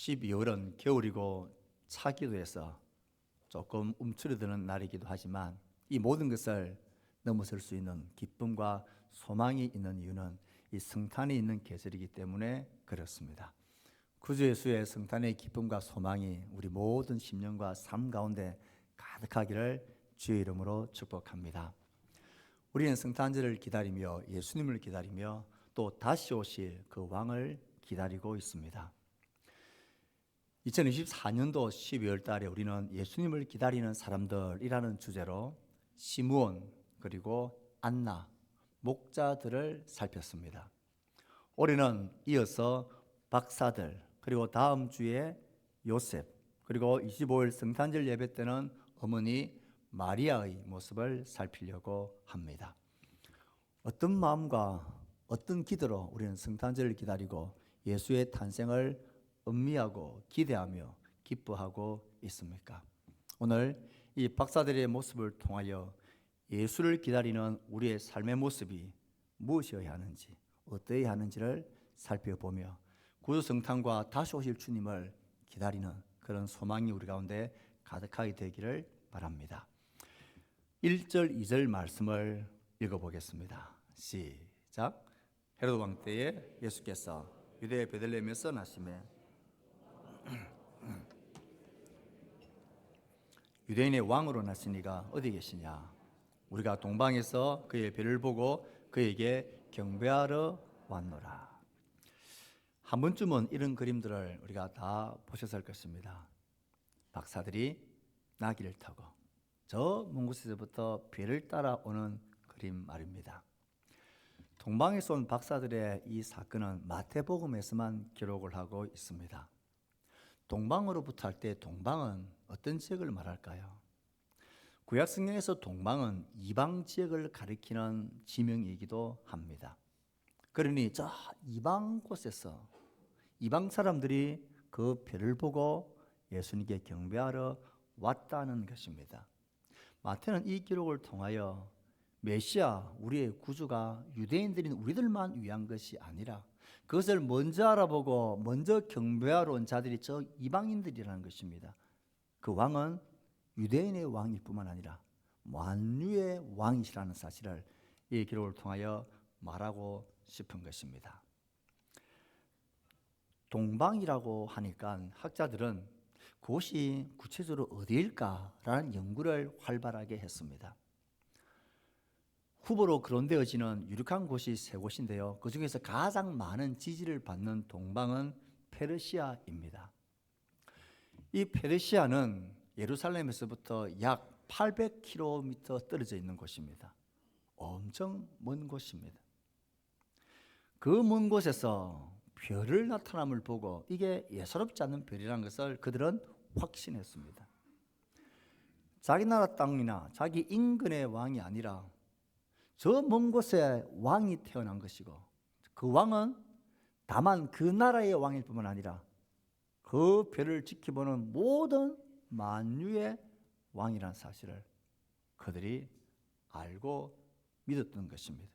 12월은 겨울이고 차기도 해서 조금 움츠러드는 날이기도 하지만 이 모든 것을 넘어설 수 있는 기쁨과 소망이 있는 이유는 이 성탄이 있는 계절이기 때문에 그렇습니다. 구주 예수의 성탄의 기쁨과 소망이 우리 모든 심령과 삶 가운데 가득하기를 주의 이름으로 축복합니다. 우리는 성탄절을 기다리며 예수님을 기다리며 또 다시 오실 그 왕을 기다리고 있습니다. 2024년도 12월 달에 우리는 예수님을 기다리는 사람들이라는 주제로 시므온 그리고 안나, 목자들을 살폈습니다. 올해는 이어서 박사들, 그리고 다음 주에 요셉, 그리고 25일 성탄절 예배 때는 어머니 마리아의 모습을 살피려고 합니다. 어떤 마음과 어떤 기도로 우리는 성탄절을 기다리고 예수의 탄생을 음미하고 기대하며 기뻐하고 있습니까? 오늘 이 박사들의 모습을 통하여 예수를 기다리는 우리의 삶의 모습이 무엇이어야 하는지, 어떠해야 하는지를 살펴보며 구주 성탄과 다시 오실 주님을 기다리는 그런 소망이 우리 가운데 가득하게 되기를 바랍니다. 1절, 2절 말씀을 읽어보겠습니다. 시작. 헤로드 왕 때에 예수께서 유대 베들레헴에서 나시매 유대인의 왕으로 나시니가 어디 계시냐? 우리가 동방에서 그의 별을 보고 그에게 경배하러 왔노라. 한 번쯤은 이런 그림들을 우리가 다 보셨을 것입니다. 박사들이 나귀를 타고 저 먼 곳에서부터 별을 따라오는 그림 말입니다. 동방에서 온 박사들의 이 사건은 마태복음에서만 기록을 하고 있습니다. 동방으로부터 할 때 동방은 어떤 지역을 말할까요? 구약 성경에서 동방은 이방 지역을 가리키는 지명이기도 합니다. 그러니 저 이방 곳에서 이방 사람들이 그 별을 보고 예수님께 경배하러 왔다는 것입니다. 마태는 이 기록을 통하여 메시아, 우리의 구주가 유대인들인 우리들만 위한 것이 아니라 그것을 먼저 알아보고 먼저 경배하러 온 자들이 저 이방인들이라는 것입니다. 그 왕은 유대인의 왕일 뿐만 아니라 만유의 왕이시라는 사실을 이 기록을 통하여 말하고 싶은 것입니다. 동방이라고 하니까 학자들은 그곳이 구체적으로 어디일까라는 연구를 활발하게 했습니다. 후보로 거론되어지는 유력한 곳이 세 곳인데요. 그 중에서 가장 많은 지지를 받는 동방은 페르시아입니다. 이 페르시아는 예루살렘에서부터 약 800km 떨어져 있는 곳입니다. 엄청 먼 곳입니다. 그 먼 곳에서 별을 나타남을 보고 이게 예사롭지 않는 별이라는 것을 그들은 확신했습니다. 자기 나라 땅이나 자기 인근의 왕이 아니라 저 먼 곳에 왕이 태어난 것이고 그 왕은 다만 그 나라의 왕일 뿐만 아니라 그 별을 지켜보는 모든 만유의 왕이라는 사실을 그들이 알고 믿었던 것입니다.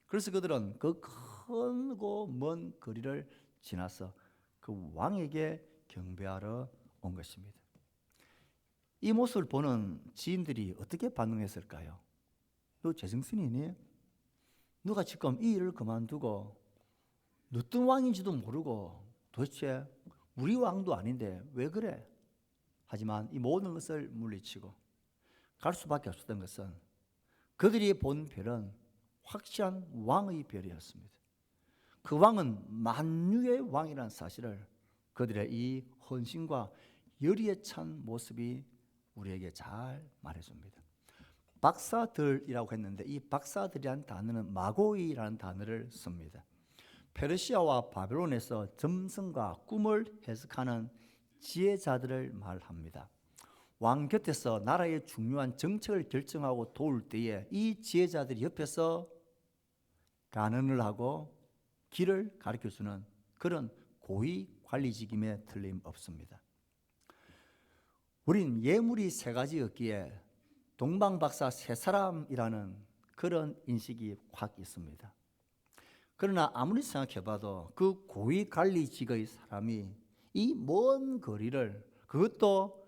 그래서 그들은 그 크고 먼 거리를 지나서 그 왕에게 경배하러 온 것입니다. 이 모습을 보는 지인들이 어떻게 반응했을까요? 너 재정순이니? 너가 지금 이 일을 그만두고 어떤 왕인지도 모르고 도대체 우리 왕도 아닌데 왜 그래? 하지만 이 모든 것을 물리치고 갈 수밖에 없었던 것은 그들이 본 별은 확실한 왕의 별이었습니다. 그 왕은 만유의 왕이라는 사실을 그들의 이 헌신과 열의에 찬 모습이 우리에게 잘 말해줍니다. 박사들이라고 했는데 이 박사들이라는 단어는 마고이라는 단어를 씁니다. 페르시아와 바벨론에서 점성과 꿈을 해석하는 지혜자들을 말합니다. 왕 곁에서 나라의 중요한 정책을 결정하고 도울 때에 이 지혜자들이 옆에서 간언을 하고 길을 가르쳐주는 그런 고위 관리직임에 틀림없습니다. 우린 예물이 세 가지였기에 동방박사 세 사람이라는 그런 인식이 확 있습니다. 그러나 아무리 생각해봐도 그 고위 관리직의 사람이 이 먼 거리를, 그것도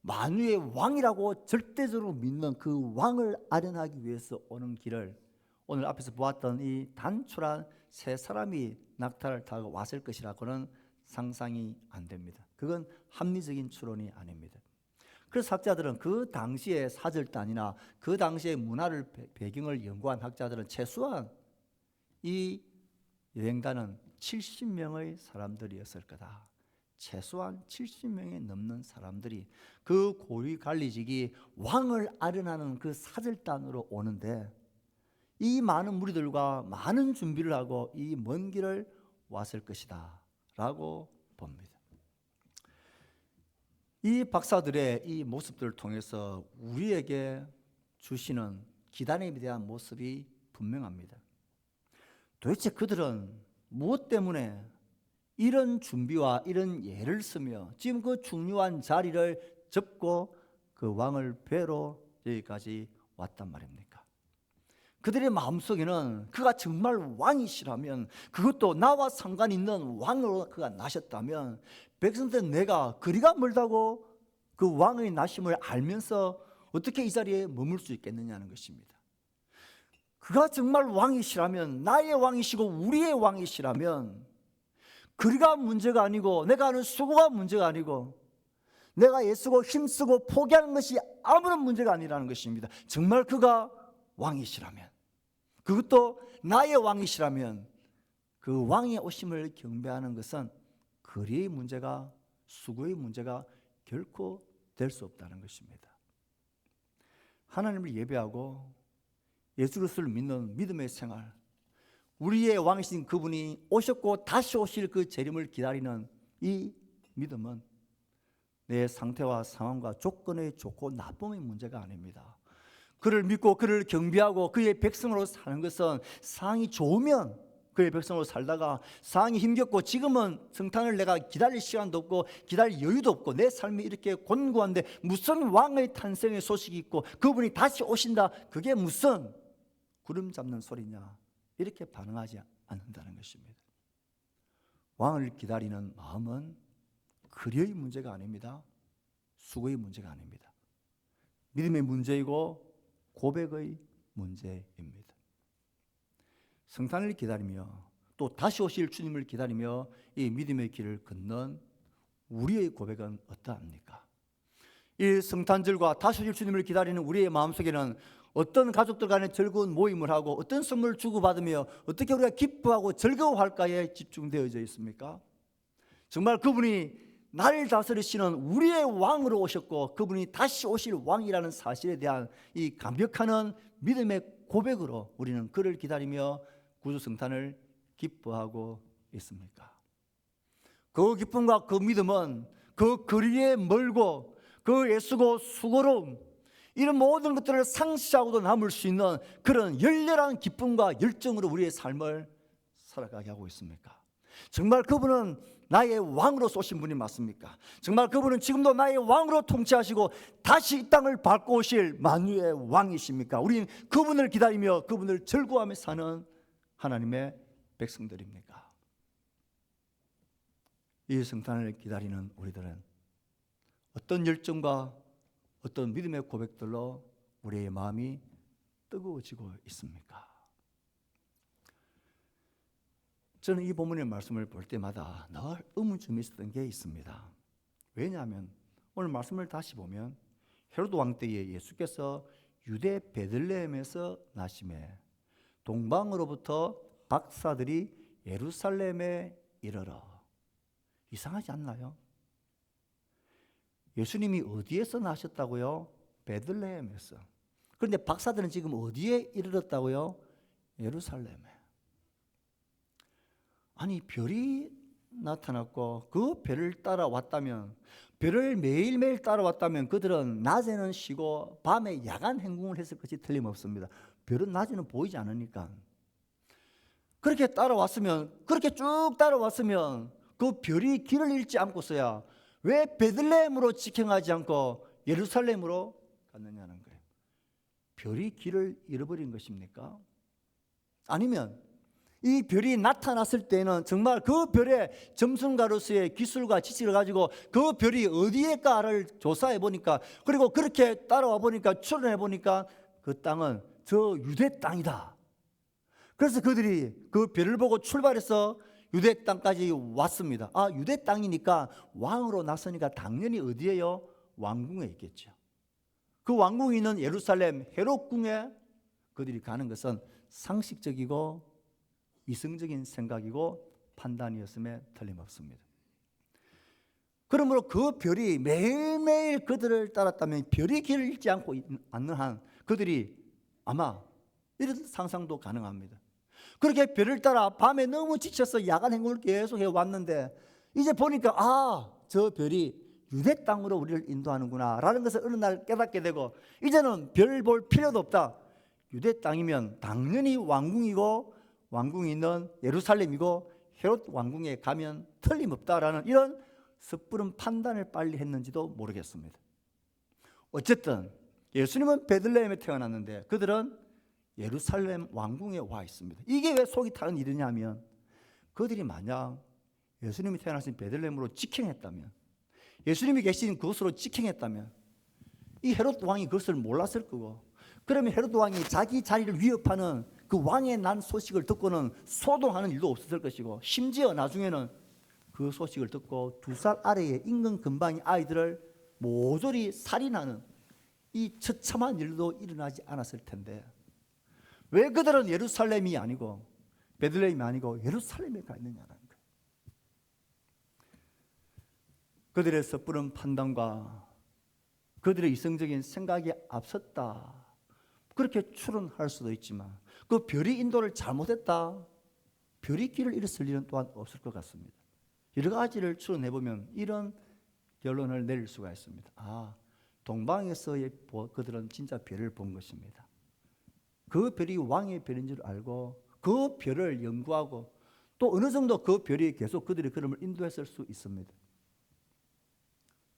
만유의 왕이라고 절대적으로 믿는 그 왕을 아련하기 위해서 오는 길을 오늘 앞에서 보았던 이 단촐한 세 사람이 낙타를 타고 왔을 것이라고는 상상이 안 됩니다. 그건 합리적인 추론이 아닙니다. 그래서 학자들은 그 당시의 사절단이나 그 당시의 문화를 배경을 연구한 학자들은 최소한 이 여행단은 70명의 사람들이었을 거다. 최소한 70명이 넘는 사람들이 그 고위 관리직이 왕을 아련하는 그 사절단으로 오는데 이 많은 무리들과 많은 준비를 하고 이 먼 길을 왔을 것이다 라고 봅니다. 이 박사들의 이 모습들을 통해서 우리에게 주시는 기다림에 대한 모습이 분명합니다. 도대체 그들은 무엇 때문에 이런 준비와 이런 예를 쓰며 지금 그 중요한 자리를 접고 그 왕을 뵈러 여기까지 왔단 말입니까? 그들의 마음속에는 그가 정말 왕이시라면, 그것도 나와 상관 있는 왕으로 그가 나셨다면, 백성들 내가 거리가 멀다고 그 왕의 나심을 알면서 어떻게 이 자리에 머물 수 있겠느냐는 것입니다. 그가 정말 왕이시라면, 나의 왕이시고 우리의 왕이시라면 거리가 문제가 아니고 내가 하는 수고가 문제가 아니고 내가 애쓰고 힘쓰고 포기하는 것이 아무런 문제가 아니라는 것입니다. 정말 그가 왕이시라면, 그것도 나의 왕이시라면 그 왕의 오심을 경배하는 것은 거리의 문제가, 수고의 문제가 결코 될 수 없다는 것입니다. 하나님을 예배하고 예수 그리스도를 믿는 믿음의 생활, 우리의 왕이신 그분이 오셨고 다시 오실 그 재림을 기다리는 이 믿음은 내 상태와 상황과 조건의 좋고 나쁨의 문제가 아닙니다. 그를 믿고 그를 경배하고 그의 백성으로 사는 것은 상황이 좋으면 그의 백성으로 살다가 상황이 힘겹고 지금은 성탄을 내가 기다릴 시간도 없고 기다릴 여유도 없고 내 삶이 이렇게 곤고한데 무슨 왕의 탄생의 소식이 있고 그분이 다시 오신다, 그게 무슨 구름 잡는 소리냐, 이렇게 반응하지 않는다는 것입니다. 왕을 기다리는 마음은 거리의 문제가 아닙니다. 수고의 문제가 아닙니다. 믿음의 문제이고 고백의 문제입니다. 성탄을 기다리며 또 다시 오실 주님을 기다리며 이 믿음의 길을 걷는 우리의 고백은 어떠합니까? 이 성탄절과 다시 오실 주님을 기다리는 우리의 마음속에는 어떤 가족들 간의 즐거운 모임을 하고 어떤 선물을 주고받으며 어떻게 우리가 기뻐하고 즐거워할까에 집중되어져 있습니까? 정말 그분이 나를 다스리시는 우리의 왕으로 오셨고 그분이 다시 오실 왕이라는 사실에 대한 이 감격하는 믿음의 고백으로 우리는 그를 기다리며 구주 성탄을 기뻐하고 있습니까? 그 기쁨과 그 믿음은 그 거리에 멀고 그 애쓰고 수고로움, 이런 모든 것들을 상시하고도 남을 수 있는 그런 열렬한 기쁨과 열정으로 우리의 삶을 살아가게 하고 있습니까? 정말 그분은 나의 왕으로 쏘신 분이 맞습니까? 정말 그분은 지금도 나의 왕으로 통치하시고 다시 이 땅을 밟고 오실 만유의 왕이십니까? 우리는 그분을 기다리며 그분을 즐거워하며 사는 하나님의 백성들입니까? 이 성탄을 기다리는 우리들은 어떤 열정과 어떤 믿음의 고백들로 우리의 마음이 뜨거워지고 있습니까? 저는 이 본문의 말씀을 볼 때마다 늘 의문점이 있었던 게 있습니다. 왜냐하면 오늘 말씀을 다시 보면 헤로드 왕 때에 예수께서 유대 베들레헴에서 나심에 동방으로부터 박사들이 예루살렘에 이르러. 이상하지 않나요? 예수님이 어디에서 나셨다고요? 베들레헴에서. 그런데 박사들은 지금 어디에 이르렀다고요? 예루살렘에. 아니, 별이 나타났고 그 별을 따라왔다면, 별을 매일매일 따라왔다면 그들은 낮에는 쉬고 밤에 야간 행궁을 했을 것이 틀림없습니다. 별은 낮에는 보이지 않으니까. 그렇게 따라왔으면, 그렇게 쭉 따라왔으면 그 별이 길을 잃지 않고서야 왜 베들레헴으로 직행하지 않고 예루살렘으로 갔느냐는 거예요. 별이 길을 잃어버린 것입니까? 아니면 이 별이 나타났을 때는 정말 그 별의 점성가로서의 기술과 지식을 가지고 그 별이 어디에까를 조사해 보니까, 그리고 그렇게 따라와 보니까, 추론해 보니까 그 땅은 저 유대 땅이다. 그래서 그들이 그 별을 보고 출발해서 유대 땅까지 왔습니다. 아, 유대 땅이니까 왕으로 나서니까 당연히 어디에요? 왕궁에 있겠죠. 그 왕궁이 있는 예루살렘 헤롯궁에 그들이 가는 것은 상식적이고 이성적인 생각이고 판단이었음에 틀림없습니다. 그러므로 그 별이 매일매일 그들을 따랐다면 별이 길을 잃지 않고 않는 한 그들이 아마 이런 상상도 가능합니다. 그렇게 별을 따라 밤에 너무 지쳐서 야간 행군을 계속 해왔는데 이제 보니까 저 별이 유대 땅으로 우리를 인도하는구나 라는 것을 어느 날 깨닫게 되고, 이제는 별 볼 필요도 없다. 유대 땅이면 당연히 왕궁이고 왕궁이 있는 예루살렘이고 헤롯 왕궁에 가면 틀림없다라는 이런 섣부른 판단을 빨리 했는지도 모르겠습니다. 어쨌든 예수님은 베들레헴에 태어났는데 그들은 예루살렘 왕궁에 와 있습니다. 이게 왜 속이 타는 일이냐면, 그들이 만약 예수님이 태어나신 베들레헴으로 직행했다면, 예수님이 계신 그곳으로 직행했다면 이 헤롯 왕이 그것을 몰랐을 거고, 그러면 헤롯 왕이 자기 자리를 위협하는 그 왕의 난 소식을 듣고는 소동하는 일도 없었을 것이고, 심지어 나중에는 그 소식을 듣고 2살 아래의 임금 근방의 아이들을 모조리 살인하는 이 처참한 일도 일어나지 않았을 텐데, 왜 그들은 예루살렘이 아니고 베들레헴이 아니고 예루살렘에 가 있느냐는 거예요. 그들의 섣부른 판단과 그들의 이성적인 생각이 앞섰다, 그렇게 추론할 수도 있지만, 그 별이 인도를 잘못했다, 별이 길을 잃었을 일은 또한 없을 것 같습니다. 여러 가지를 추론해 보면 이런 결론을 내릴 수가 있습니다. 동방에서의 그들은 진짜 별을 본 것입니다. 그 별이 왕의 별인 줄 알고 그 별을 연구하고 또 어느 정도 그 별이 계속 그들의 걸음을 인도했을 수 있습니다.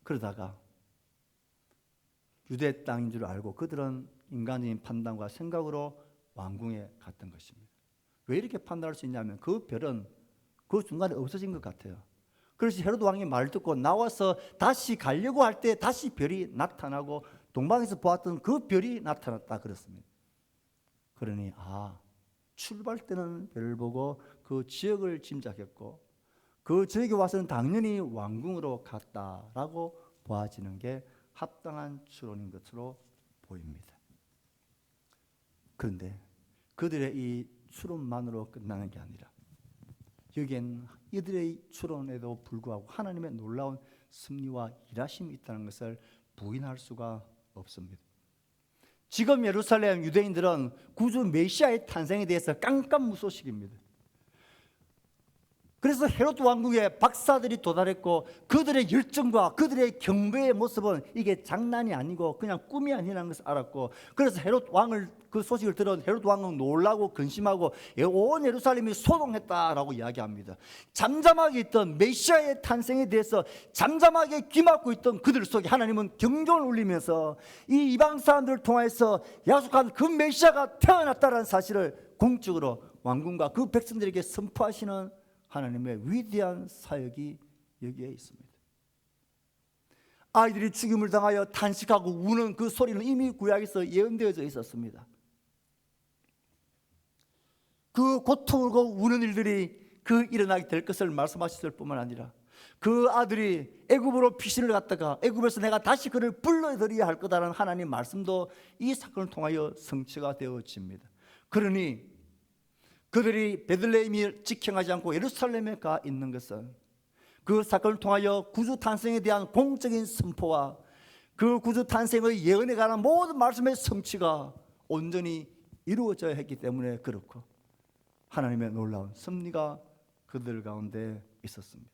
그러다가 유대 땅인 줄 알고 그들은 인간적인 판단과 생각으로 왕궁에 갔던 것입니다. 왜 이렇게 판단할 수 있냐면, 그 별은 그 중간에 없어진 것 같아요. 그래서 헤롯 왕이 말을 듣고 나와서 다시 가려고 할 때 다시 별이 나타나고 동방에서 보았던 그 별이 나타났다 그랬습니다. 그러니 출발 때는 별을 보고 그 지역을 짐작했고 그 지역에 와서는 당연히 왕궁으로 갔다라고 보아지는 게 합당한 추론인 것으로 보입니다. 그런데 그들의 이 추론만으로 끝나는 게 아니라 여기엔 이들의 추론에도 불구하고 하나님의 놀라운 섭리와 일하심이 있다는 것을 부인할 수가 없습니다. 지금 예루살렘 유대인들은 구주 메시아의 탄생에 대해서 깜깜무소식입니다. 그래서 헤롯 왕궁에 박사들이 도달했고 그들의 열정과 그들의 경배의 모습은 이게 장난이 아니고 그냥 꿈이 아니라는 것을 알았고, 그래서 헤롯 왕을 그 소식을 들은 헤롯 왕은 놀라고 근심하고 온 예루살렘이 소동했다라고 이야기합니다. 잠잠하게 있던 메시아의 탄생에 대해서 잠잠하게 귀막고 있던 그들 속에 하나님은 경종을 울리면서 이 이방 사람들을 통해서 약속한 그 메시아가 태어났다는 사실을 공적으로 왕궁과 그 백성들에게 선포하시는 하나님의 위대한 사역이 여기에 있습니다. 아이들이 죽임을 당하여 탄식하고 우는 그 소리는 이미 구약에서 예언되어져 있었습니다. 그 고통을 우는 일들이 일어나게 될 것을 말씀하셨을 뿐만 아니라 그 아들이 애굽으로 피신을 갔다가 애굽에서 내가 다시 그를 불러들여야 할 거다라는 하나님 말씀도 이 사건을 통하여 성취가 되어집니다. 그러니 그들이 베들레헴이 직행하지 않고 예루살렘에 가 있는 것은 그 사건을 통하여 구주 탄생에 대한 공적인 선포와 그 구주 탄생의 예언에 관한 모든 말씀의 성취가 온전히 이루어져야 했기 때문에 그렇고, 하나님의 놀라운 섭리가 그들 가운데 있었습니다.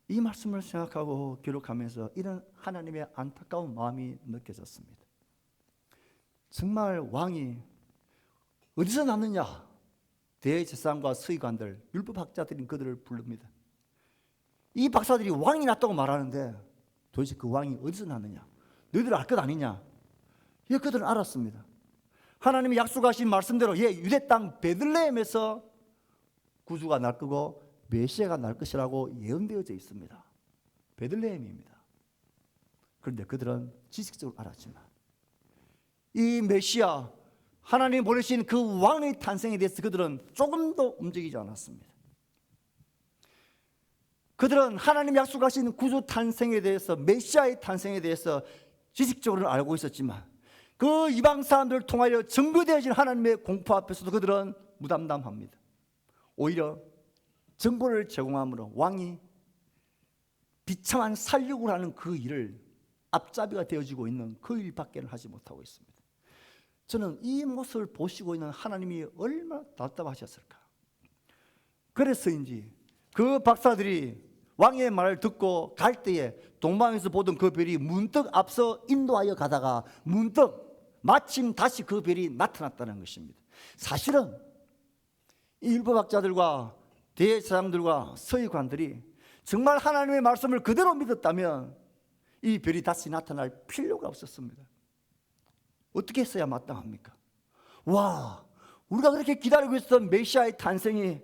이 말씀을 생각하고 기록하면서 이런 하나님의 안타까운 마음이 느껴졌습니다. 정말 왕이 어디서 났느냐? 대제사장과 서기관들, 율법학자들인 그들을 부릅니다. 이 박사들이 왕이 났다고 말하는데 도대체 그 왕이 어디서 났느냐? 너희들 알 것 아니냐? 그들은 알았습니다. 하나님이 약속하신 말씀대로 유대 땅 베들레헴에서 구주가 날 거고 메시아가 날 것이라고 예언되어져 있습니다. 베들레헴입니다. 그런데 그들은 지식적으로 알았지만 이 메시아, 하나님 보내신 그 왕의 탄생에 대해서 그들은 조금도 움직이지 않았습니다. 그들은 하나님 약속하신 구주 탄생에 대해서, 메시아의 탄생에 대해서 지식적으로는 알고 있었지만 그 이방 사람들을 통하여 증거되어진 하나님의 공포 앞에서도 그들은 무담담합니다. 오히려 정보를 제공함으로 왕이 비참한 살육을 하는 그 일을 앞잡이가 되어지고 있는 그 일밖에 하지 못하고 있습니다. 저는 이 모습을 보시고 있는 하나님이 얼마나 답답하셨을까. 그래서인지 그 박사들이 왕의 말을 듣고 갈 때에 동방에서 보던 그 별이 문득 앞서 인도하여 가다가 문득 마침 다시 그 별이 나타났다는 것입니다. 사실은 이 율법학자들과 대제사장들과 서기관들이 정말 하나님의 말씀을 그대로 믿었다면 이 별이 다시 나타날 필요가 없었습니다. 어떻게 했어야 마땅합니까? 와, 우리가 그렇게 기다리고 있었던 메시아의 탄생이,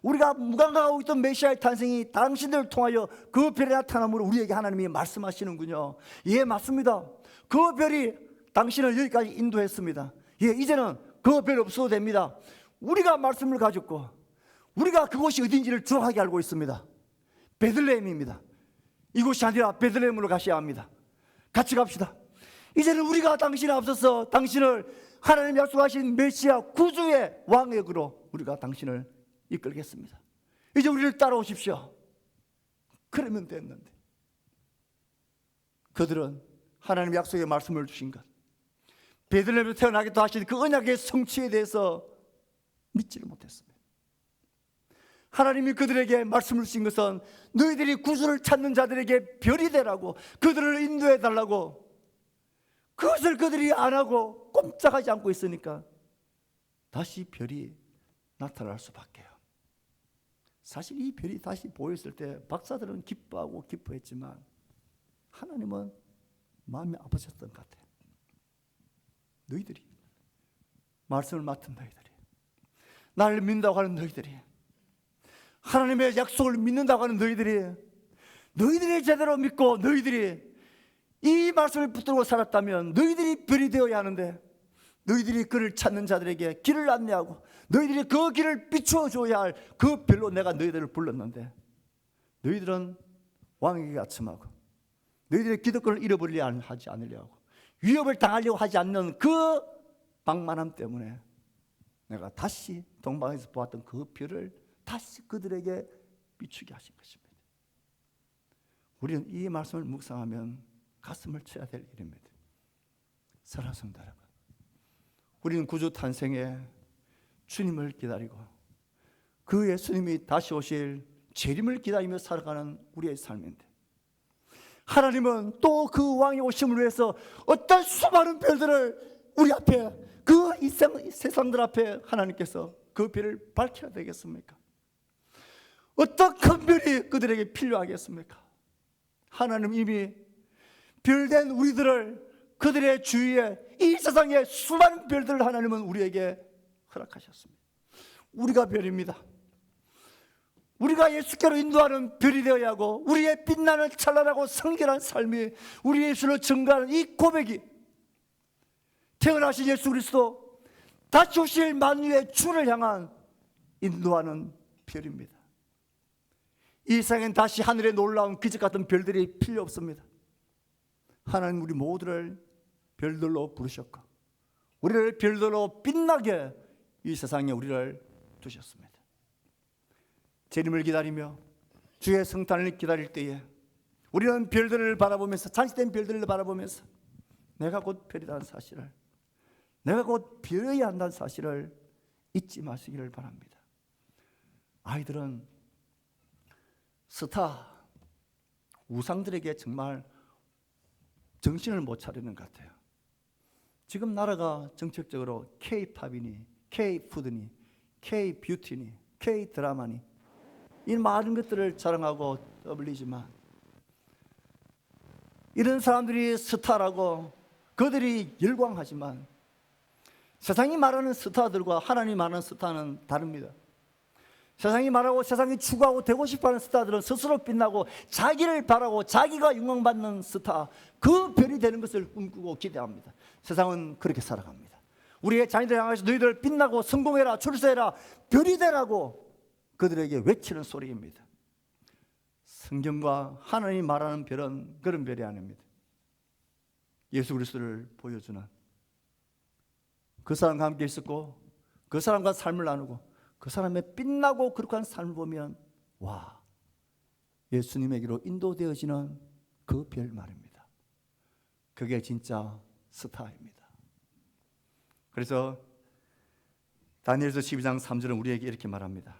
우리가 무감각하고 있던 메시아의 탄생이 당신들을 통하여 그 별이 나타남으로 우리에게 하나님이 말씀하시는군요. 예, 맞습니다. 그 별이 당신을 여기까지 인도했습니다. 예, 이제는 그 별 없어도 됩니다. 우리가 말씀을 가졌고 우리가 그곳이 어딘지를 정확하게 알고 있습니다. 베들레헴입니다. 이곳이 아니라 베들레헴으로 가셔야 합니다. 같이 갑시다. 이제는 우리가 당신에 앞서서 당신을 하나님 약속하신 메시아 구주의 왕역으로 우리가 당신을 이끌겠습니다. 이제 우리를 따라오십시오. 그러면 됐는데 그들은 하나님 약속의 말씀을 주신 것, 베들레헴에서 태어나기도 하신 그 언약의 성취에 대해서 믿지를 못했습니다. 하나님이 그들에게 말씀을 주신 것은 너희들이 구주를 찾는 자들에게 별이 되라고, 그들을 인도해 달라고. 그것을 그들이 안 하고 꼼짝하지 않고 있으니까 다시 별이 나타날 수밖에요. 사실 이 별이 다시 보였을 때 박사들은 기뻐하고 기뻐했지만 하나님은 마음이 아프셨던 것 같아요. 너희들이, 말씀을 맡은 너희들이, 나를 믿는다고 하는 너희들이, 하나님의 약속을 믿는다고 하는 너희들이 제대로 믿고 너희들이 이 말씀을 붙들고 살았다면 너희들이 별이 되어야 하는데, 너희들이 그를 찾는 자들에게 길을 안내하고 너희들이 그 길을 비춰줘야 할 그 별로 내가 너희들을 불렀는데 너희들은 왕에게 아첨하고 너희들의 기득권을 잃어버리려 하지 않으려 하고 위협을 당하려고 하지 않는 그 방만함 때문에 내가 다시 동방에서 보았던 그 별을 다시 그들에게 비추게 하신 것입니다. 우리는 이 말씀을 묵상하면 가슴을 쳐야 될 일입니다. 사랑하는 성도 여러분, 우리는 구주 탄생에 주님을 기다리고 그 예수님이 다시 오실 재림을 기다리며 살아가는 우리의 삶인데, 하나님은 또 그 왕이 오심을 위해서 어떤 수많은 별들을 우리 앞에, 그 이 세상들 앞에 하나님께서 그 별을 밝혀야 되겠습니까? 어떤 큰 별이 그들에게 필요하겠습니까? 하나님 이미 별된 우리들을 그들의 주위에, 이 세상의 수많은 별들을 하나님은 우리에게 허락하셨습니다. 우리가 별입니다. 우리가 예수께로 인도하는 별이 되어야 하고, 우리의 빛나는 찬란하고 성결한 삶이 우리 예수를 증거하는 이 고백이, 태어나신 예수 그리스도, 다시 오실 만유의 주를 향한 인도하는 별입니다. 이 세상엔 다시 하늘의 놀라운 기적 같은 별들이 필요 없습니다. 하나님 우리 모두를 별들로 부르셨고 우리를 별들로 빛나게 이 세상에 우리를 두셨습니다. 재림을 기다리며 주의 성탄을 기다릴 때에 우리는 별들을 바라보면서, 잔치된 별들을 바라보면서 내가 곧 별이라는 사실을, 내가 곧 별이어야 한다는 사실을 잊지 마시기를 바랍니다. 아이들은 스타, 우상들에게 정말 정신을 못 차리는 것 같아요. 지금 나라가 정책적으로 K-팝이니 K-푸드니 K-뷰티니 K-드라마니 이 많은 것들을 자랑하고 떠벌리지만, 이런 사람들이 스타라고 그들이 열광하지만 세상이 말하는 스타들과 하나님이 말하는 스타는 다릅니다. 세상이 말하고 세상이 추구하고 되고 싶어하는 스타들은 스스로 빛나고 자기를 바라고 자기가 영광받는 스타, 그 별이 되는 것을 꿈꾸고 기대합니다. 세상은 그렇게 살아갑니다. 우리의 자녀들 향해서 너희들 빛나고 성공해라, 출세해라, 별이 되라고 그들에게 외치는 소리입니다. 성경과 하나님이 말하는 별은 그런 별이 아닙니다. 예수 그리스도를 보여주는, 그 사람과 함께 있었고 그 사람과 삶을 나누고 그 사람의 빛나고 거룩한 삶을 보면 와, 예수님에게로 인도되어지는 그 별 말입니다. 그게 진짜 스타입니다. 그래서 다니엘서 12장 3절은 우리에게 이렇게 말합니다.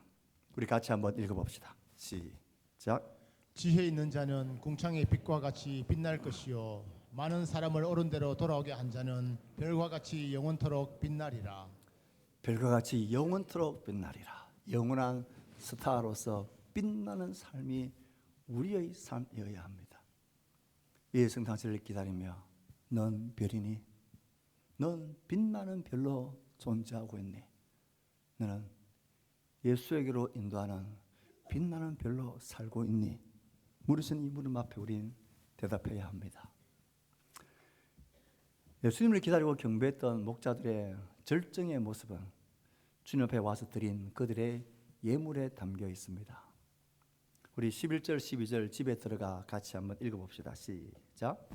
우리 같이 한번 읽어봅시다. 시작. 지혜 있는 자는 궁창의 빛과 같이 빛날 것이요 많은 사람을 옳은 대로 돌아오게 한 자는 별과 같이 영원토록 빛나리라. 별과 같이 영원토록 빛나리라. 영원한 스타로서 빛나는 삶이 우리의 삶이어야 합니다. 이 성탄절을 기다리며 넌 별이니? 넌 빛나는 별로 존재하고 있니? 너는 예수에게로 인도하는 빛나는 별로 살고 있니? 물으신 이 물음 앞에 우린 대답해야 합니다. 예수님을 기다리고 경배했던 목자들의 절정의 모습은 주님 앞에 와서 드린 그들의 예물에 담겨 있습니다. 우리 11절 12절 집에 들어가 같이 한번 읽어봅시다. 시작.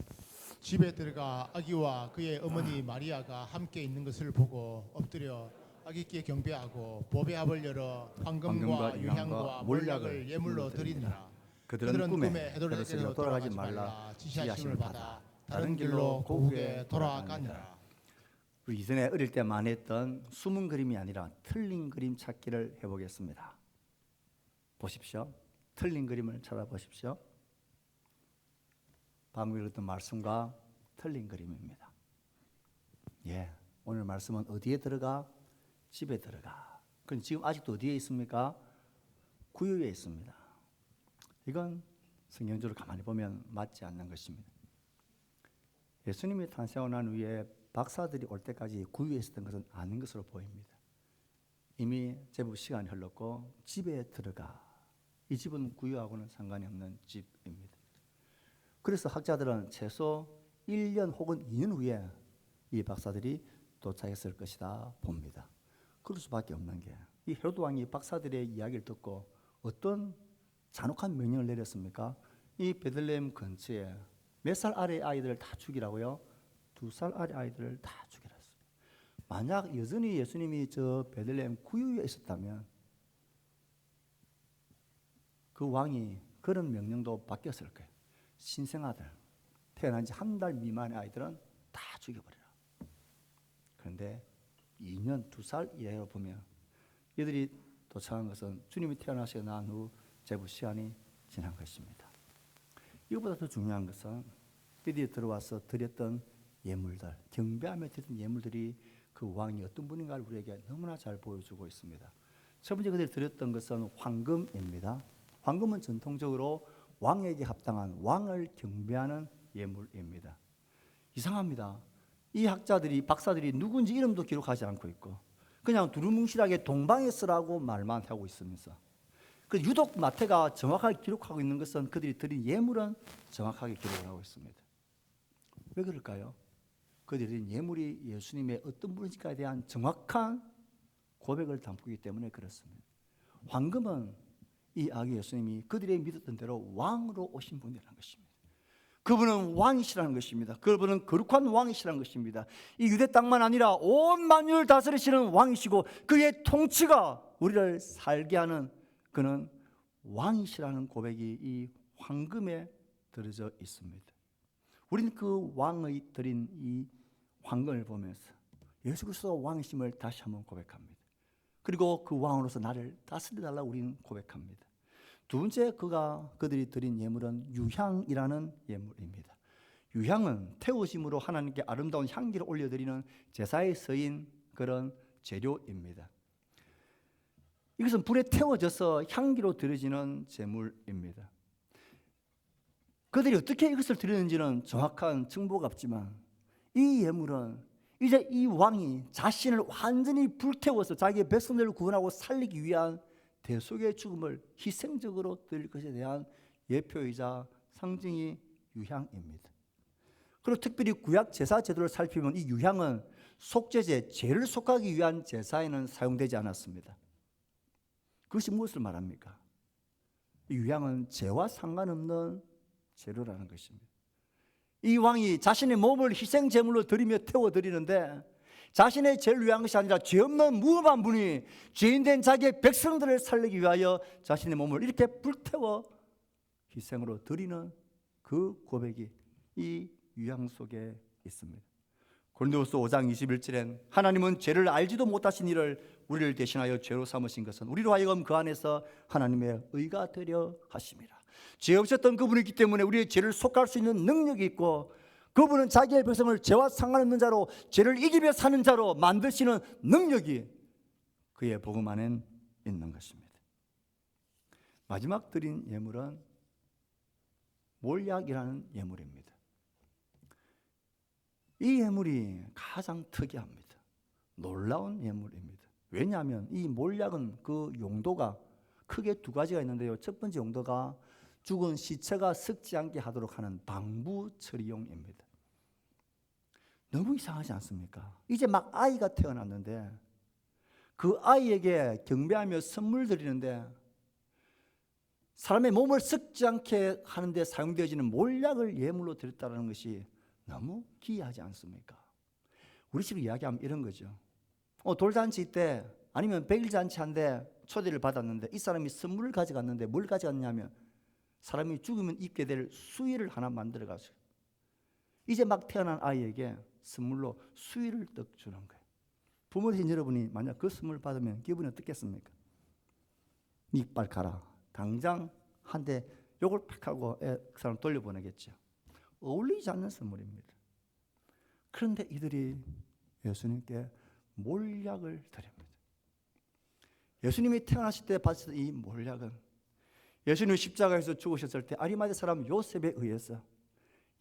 집에 들어가 아기와 그의 어머니 마리아가 함께 있는 것을 보고 엎드려 아기께 경배하고 보배 합을 열어 황금과 유향과 몰약을 예물로 드리니라. 그들은 꿈에 헤롯에게로 돌아가지 말라 지시하심을 받아 다른 길로 고국에 돌아가니라. 우리 이전에 어릴 때 많이 했던 숨은 그림이 아니라 틀린 그림 찾기를 해보겠습니다. 보십시오. 틀린 그림을 찾아보십시오. 방금 읽었던 말씀과 틀린 그림입니다. 예, 오늘 말씀은 어디에 들어가? 집에 들어가. 그럼 지금 아직도 어디에 있습니까? 구유에 있습니다. 이건 성경적으로 가만히 보면 맞지 않는 것입니다. 예수님이 탄생하고 난 후에 박사들이 올 때까지 구유에 있었던 것은 아닌 것으로 보입니다. 이미 제법 시간이 흘렀고 집에 들어가. 이 집은 구유하고는 상관이 없는 집입니다. 그래서 학자들은 최소 1년 혹은 2년 후에 이 박사들이 도착했을 것이다 봅니다. 그럴 수밖에 없는 게 이 헤롯 왕이 박사들의 이야기를 듣고 어떤 잔혹한 명령을 내렸습니까? 이 베들레헴 근처에 몇 살 아래 아이들을 다 죽이라고요? 2살 아래 아이들을 다 죽이라 했어요. 만약 여전히 예수님이 저 베들레헴 구유에 있었다면 그 왕이 그런 명령도 바뀌었을 거예요. 신생아들, 태어난 지 한 달 미만의 아이들은 다 죽여버리라. 그런데 2년, 2살 이하로 보면 이들이 도착한 것은 주님이 태어나시고 난 후 제법 시간이 지난 것입니다. 이것보다 더 중요한 것은 이들이 들어와서 드렸던 예물들, 경배하며 드렸던 예물들이 그 왕이 어떤 분인가를 우리에게 너무나 잘 보여주고 있습니다. 첫 번째 그들이 드렸던 것은 황금입니다. 황금은 전통적으로 왕에게 합당한 왕을 경배하는 예물입니다. 이상합니다. 이 학자들이, 박사들이 누군지 이름도 기록하지 않고 있고 그냥 두루뭉실하게 동방에 쓰라고 말만 하고 있으면서 유독 마태가 정확하게 기록하고 있는 것은 그들이 드린 예물은 정확하게 기록을 하고 있습니다. 왜 그럴까요? 그들이 드린 예물이 예수님의 어떤 분인지에 대한 정확한 고백을 담기 때문에 그렇습니다. 황금은 이 아기 예수님이 그들이 믿었던 대로 왕으로 오신 분이라는 것입니다. 그분은 왕이시라는 것입니다. 그분은 거룩한 왕이시라는 것입니다. 이 유대 땅만 아니라 온 만유를 다스리시는 왕이시고 그의 통치가 우리를 살게 하는 그는 왕이시라는 고백이 이 황금에 들어져 있습니다. 우리는 그 왕의 드린 이 황금을 보면서 예수 그리스도가 왕이심을 다시 한번 고백합니다. 그리고 그 왕으로서 나를 다스려달라고 우리는 고백합니다. 두 번째 그들이 드린 예물은 유향이라는 예물입니다. 유향은 태우심으로 하나님께 아름다운 향기를 올려드리는 제사에 쓰인 그런 재료입니다. 이것은 불에 태워져서 향기로 드려지는 제물입니다. 그들이 어떻게 이것을 드리는지는 정확한 정보가 없지만 이 예물은 이제 이 왕이 자신을 완전히 불태워서 자기의 백성들을 구원하고 살리기 위한 대속의 죽음을 희생적으로 드릴 것에 대한 예표이자 상징이 유향입니다. 그리고 특별히 구약 제사 제도를 살피면 이 유향은 속죄제, 죄를 속하기 위한 제사에는 사용되지 않았습니다. 그것이 무엇을 말합니까? 이 유향은 죄와 상관없는 재료라는 것입니다. 이 왕이 자신의 몸을 희생제물로 드리며 태워드리는데 자신의 죄를 위한 것이 아니라 죄 없는 무함한 분이 죄인된 자기의 백성들을 살리기 위하여 자신의 몸을 이렇게 불태워 희생으로 드리는 그 고백이 이 유향 속에 있습니다. 고린도후서 5장 21절엔 하나님은 죄를 알지도 못하신 이를 우리를 대신하여 죄로 삼으신 것은 우리로 하여금 그 안에서 하나님의 의가 되려 하심이라. 죄 없었던 그분이 있기 때문에 우리의 죄를 속할 수 있는 능력이 있고, 그분은 자기의 백성을 죄와 상관없는 자로, 죄를 이기며 사는 자로 만드시는 능력이 그의 복음 안에 있는 것입니다. 마지막 드린 예물은 몰약이라는 예물입니다. 이 예물이 가장 특이합니다. 놀라운 예물입니다. 왜냐하면 이 몰약은 그 용도가 크게 두 가지가 있는데요. 첫 번째 용도가 죽은 시체가 썩지 않게 하도록 하는 방부 처리용입니다. 너무 이상하지 않습니까? 이제 막 아이가 태어났는데 그 아이에게 경배하며 선물 드리는데 사람의 몸을 썩지 않게 하는데 사용되어지는 몰약을 예물로 드렸다는 것이 너무 기이하지 않습니까? 우리 집에 이야기하면 이런 거죠. 돌잔치 때 아니면 백일잔치 한데 초대를 받았는데 이 사람이 선물을 가져갔는데 뭘 가져갔냐면 사람이 죽으면 입게 될 수의를 하나 만들어가지고 이제 막 태어난 아이에게 선물로 수의를 떡 주는 거예요. 부모님 여러분이 만약 그 선물 받으면 기분이 어떻겠습니까? 이빨 가라. 당장 한 대 욕을 팍 하고 그 사람 돌려보내겠죠. 어울리지 않는 선물입니다. 그런데 이들이 예수님께 몰약을 드립니다. 예수님이 태어나실 때 받으신 이 몰약은 예수님이 십자가에서 죽으셨을 때 아리마대 사람 요셉에 의해서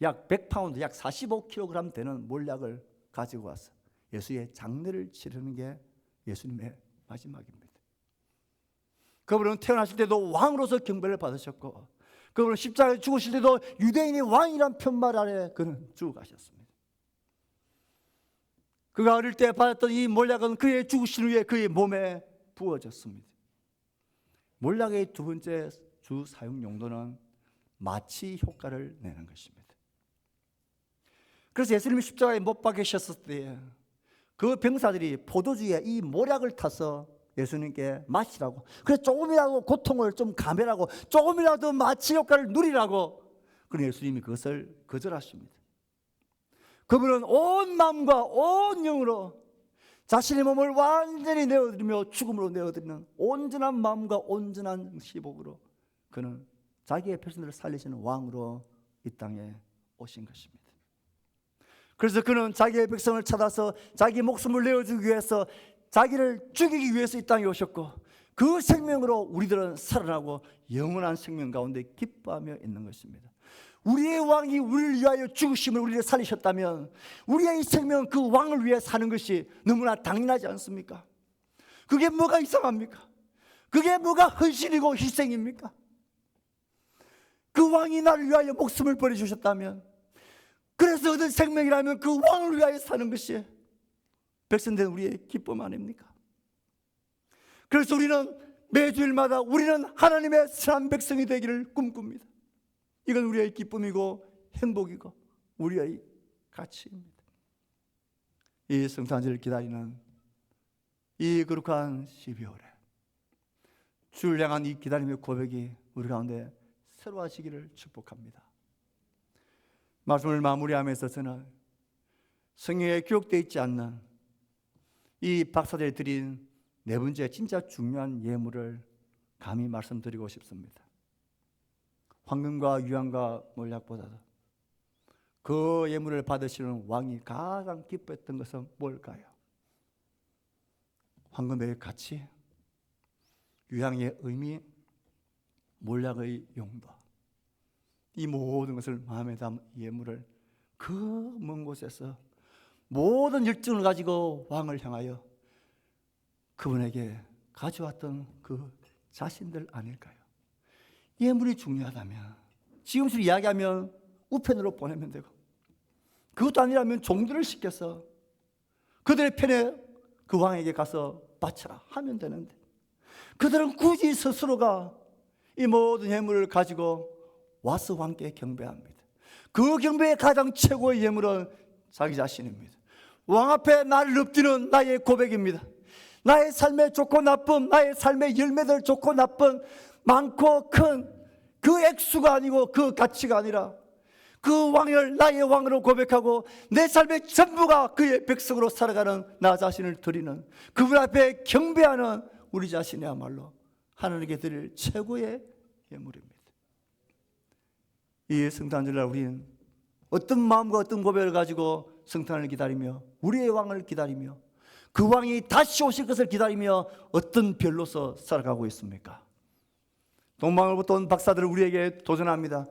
약 100파운드, 약 45kg 되는 몰약을 가지고 와서 예수의 장례를 치르는 게 예수님의 마지막입니다. 그분은 태어나실 때도 왕으로서 경배를 받으셨고, 그분은 십자가에 죽으실 때도 유대인이 왕이란 편말 아래 그는 죽어가셨습니다. 그가 어릴 때 받았던 이 몰약은 그의 죽으신 후에 그의 몸에 부어졌습니다. 몰약의 두 번째 주 사용 용도는 마취 효과를 내는 것입니다. 그래서 예수님이 십자가에 못 박히셨을 때 그 병사들이 포도주에 이 몰약을 타서 예수님께 마시라고, 그래서 조금이라도 고통을 좀 감해라고, 조금이라도 마취 효과를 누리라고, 그런데 예수님이 그것을 거절하십니다. 그분은 온 마음과 온 영으로 자신의 몸을 완전히 내어드리며 죽음으로 내어드리는 온전한 마음과 온전한 시복으로 그는 자기의 백성들을 살리시는 왕으로 이 땅에 오신 것입니다. 그래서 그는 자기의 백성을 찾아서 자기 목숨을 내어주기 위해서, 자기를 죽이기 위해서 이 땅에 오셨고, 그 생명으로 우리들은 살아나고 영원한 생명 가운데 기뻐하며 있는 것입니다. 우리의 왕이 우리를 위하여 죽으심을 우리를 살리셨다면 우리의 이 생명은 그 왕을 위해 사는 것이 너무나 당연하지 않습니까? 그게 뭐가 이상합니까? 그게 뭐가 헌신이고 희생입니까? 그 왕이 나를 위하여 목숨을 버려주셨다면, 그래서 얻은 생명이라면 그 왕을 위하여 사는 것이 백성된 우리의 기쁨 아닙니까? 그래서 우리는 매주일마다 우리는 하나님의 선한 백성이 되기를 꿈꿉니다. 이건 우리의 기쁨이고 행복이고 우리의 가치입니다. 이 성탄절을 기다리는 이 거룩한 12월에 주를 향한 이 기다림의 고백이 우리 가운데 새로워지기를 축복합니다. 말씀을 마무리하면서 저는 성경에 기록되어 있지 않는 이 박사들이 드린 네 번째 진짜 중요한 예물을 감히 말씀드리고 싶습니다. 황금과 유향과 몰약보다도 그 예물을 받으시는 왕이 가장 기뻐했던 것은 뭘까요? 황금의 가치, 유향의 의미, 몰약의 용도, 이 모든 것을 마음에 담은 예물을 그 먼 곳에서 모든 열정을 가지고 왕을 향하여 그분에게 가져왔던 그 자신들 아닐까요? 예물이 중요하다면 지금처럼 이야기하면 우편으로 보내면 되고, 그것도 아니라면 종들을 시켜서 그들의 편에 그 왕에게 가서 바쳐라 하면 되는데, 그들은 굳이 스스로가 이 모든 예물을 가지고 와서 왕께 경배합니다. 그 경배의 가장 최고의 예물은 자기 자신입니다. 왕 앞에 나를 엎드리는 나의 고백입니다. 나의 삶의 좋고 나쁨, 나의 삶의 열매들 좋고 나쁨, 많고 큰 그 액수가 아니고 그 가치가 아니라 그 왕을 나의 왕으로 고백하고 내 삶의 전부가 그의 백성으로 살아가는 나 자신을 드리는, 그분 앞에 경배하는 우리 자신이야말로 하나님께 드릴 최고의 예물입니다. 이 성탄절날 우리는 어떤 마음과 어떤 고백을 가지고 성탄을 기다리며 우리의 왕을 기다리며 그 왕이 다시 오실 것을 기다리며 어떤 별로서 살아가고 있습니까? 동방으로부터 온 박사들은 우리에게 도전합니다.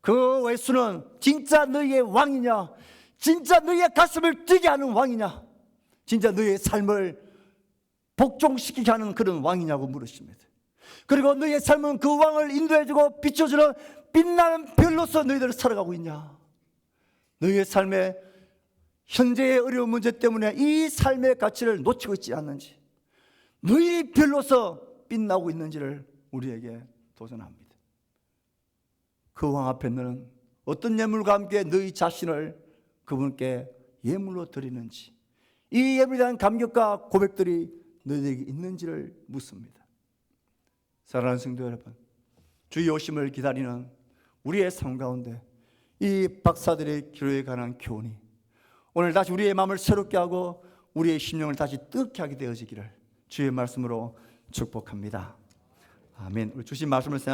그 예수는 진짜 너희의 왕이냐? 진짜 너희의 가슴을 뛰게 하는 왕이냐? 진짜 너희의 삶을 복종시키게 하는 그런 왕이냐고 물으십니다. 그리고 너희의 삶은 그 왕을 인도해주고 비춰주는 빛나는 별로서 너희들을 살아가고 있냐? 너희의 삶에 현재의 어려운 문제 때문에 이 삶의 가치를 놓치고 있지 않는지, 너희 별로서 빛나고 있는지를 우리에게 도전합니다. 그 왕 앞에 너는 어떤 예물과 함께 너희 자신을 그분께 예물로 드리는지, 이 예물에 대한 감격과 고백들이 너희에게 있는지를 묻습니다. 사랑하는 성도 여러분, 주의 오심을 기다리는 우리의 삶 가운데 이 박사들의 기도에 관한 교훈이 오늘 다시 우리의 마음을 새롭게 하고 우리의 심령을 다시 뜨겁게 하게 되어지기를 주의 말씀으로 축복합니다. 아멘. 우리 주신 말씀을 생각